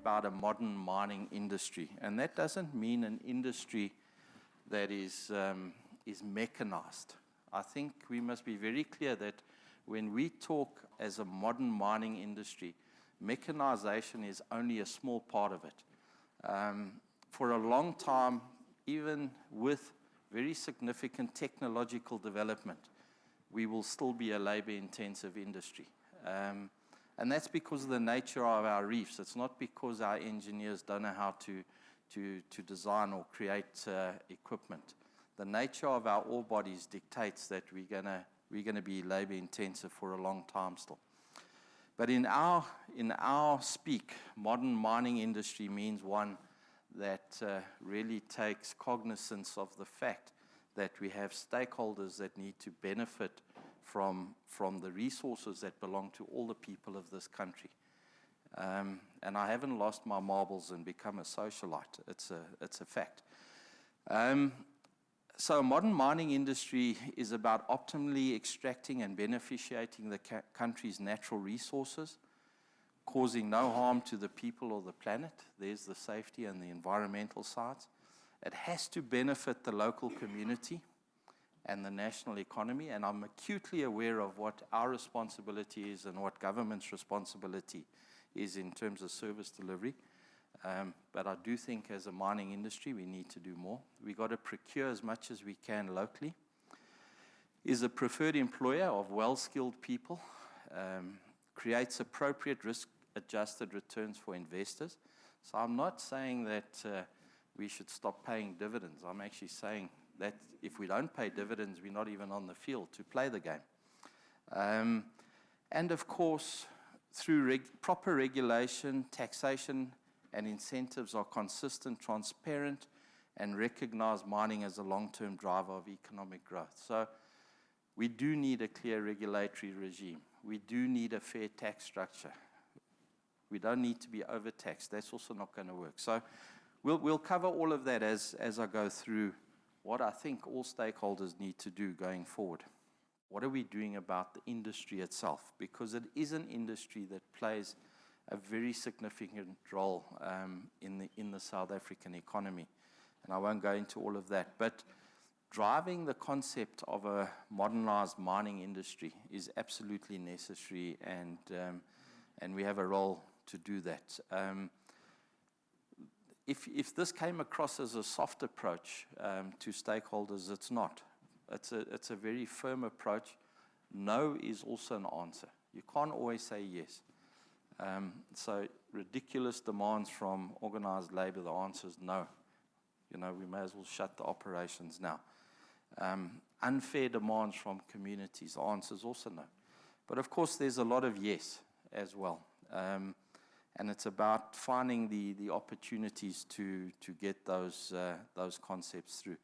about a modern mining industry, and that doesn't mean an industry that is mechanized. I think we must be very clear that when we talk as a modern mining industry, mechanization is only a small part of it. For a long time, even with very significant technological development, we will still be a labor-intensive industry. And that's because of the nature of our reefs. It's not because our engineers don't know how to design or create equipment. The nature of our ore bodies dictates that we're gonna be labor-intensive for a long time still. But in our speak, modern mining industry means one that really takes cognizance of the fact that we have stakeholders that need to benefit from the resources that belong to all the people of this country. And I haven't lost my marbles and become a socialite. It's a fact. So a modern mining industry is about optimally extracting and beneficiating the country's natural resources, causing no harm to the people or the planet. There's the safety and the environmental sides. It has to benefit the local community and the national economy, and I'm acutely aware of what our responsibility is and what government's responsibility is in terms of service delivery. But I do think as a mining industry, we need to do more. We've got to procure as much as we can locally. Is a preferred employer of well-skilled people, creates appropriate risk-adjusted returns for investors. So I'm not saying that we should stop paying dividends. I'm actually saying that if we don't pay dividends, we're not even on the field to play the game. And of course, through proper regulation, taxation, and incentives are consistent, transparent, and recognize mining as a long-term driver of economic growth. So we do need a clear regulatory regime. We do need a fair tax structure. We don't need to be overtaxed. That's also not going to work. So we'll cover all of that as I go through what I think all stakeholders need to do going forward. What are we doing about the industry itself? Because it is an industry that plays a very significant role in the South African economy. And I won't go into all of that. But driving the concept of a modernized mining industry is absolutely necessary, and we have a role to do that. If this came across as a soft approach to stakeholders, it's not. It's a very firm approach. No is also an answer. You can't always say yes. So ridiculous demands from organized labor, the answer is no. You know, we may as well shut the operations now. Unfair demands from communities, the answer is also no. But of course, there's a lot of yes as well. And it's about finding the opportunities to get those concepts through.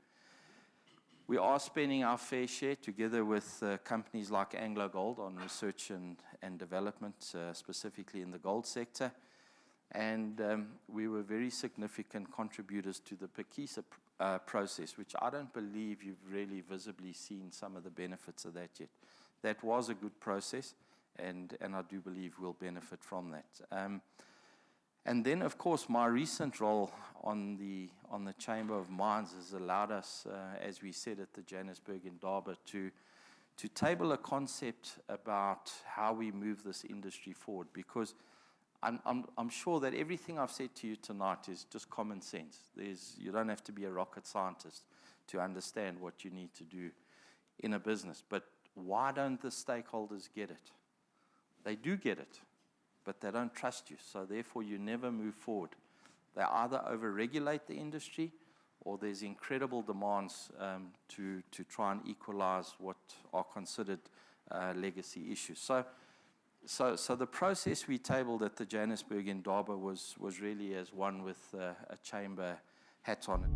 We are spending our fair share together with companies like AngloGold on research and development, specifically in the gold sector. And we were very significant contributors to the Phakisa process, which I don't believe you've really visibly seen some of the benefits of that yet. That was a good process, and I do believe we'll benefit from that. And then, of course, my recent role on the Chamber of Mines has allowed us, as we said at the Johannesburg Indaba, to table a concept about how we move this industry forward. Because I'm sure that everything I've said to you tonight is just common sense. You don't have to be a rocket scientist to understand what you need to do in a business. But why don't the stakeholders get it? They do get it, but they don't trust you. So therefore, you never move forward. They either over-regulate the industry, or there's incredible demands to try and equalize what are considered legacy issues. So the process we tabled at the Johannesburg Indaba was really as one with a chamber hat on.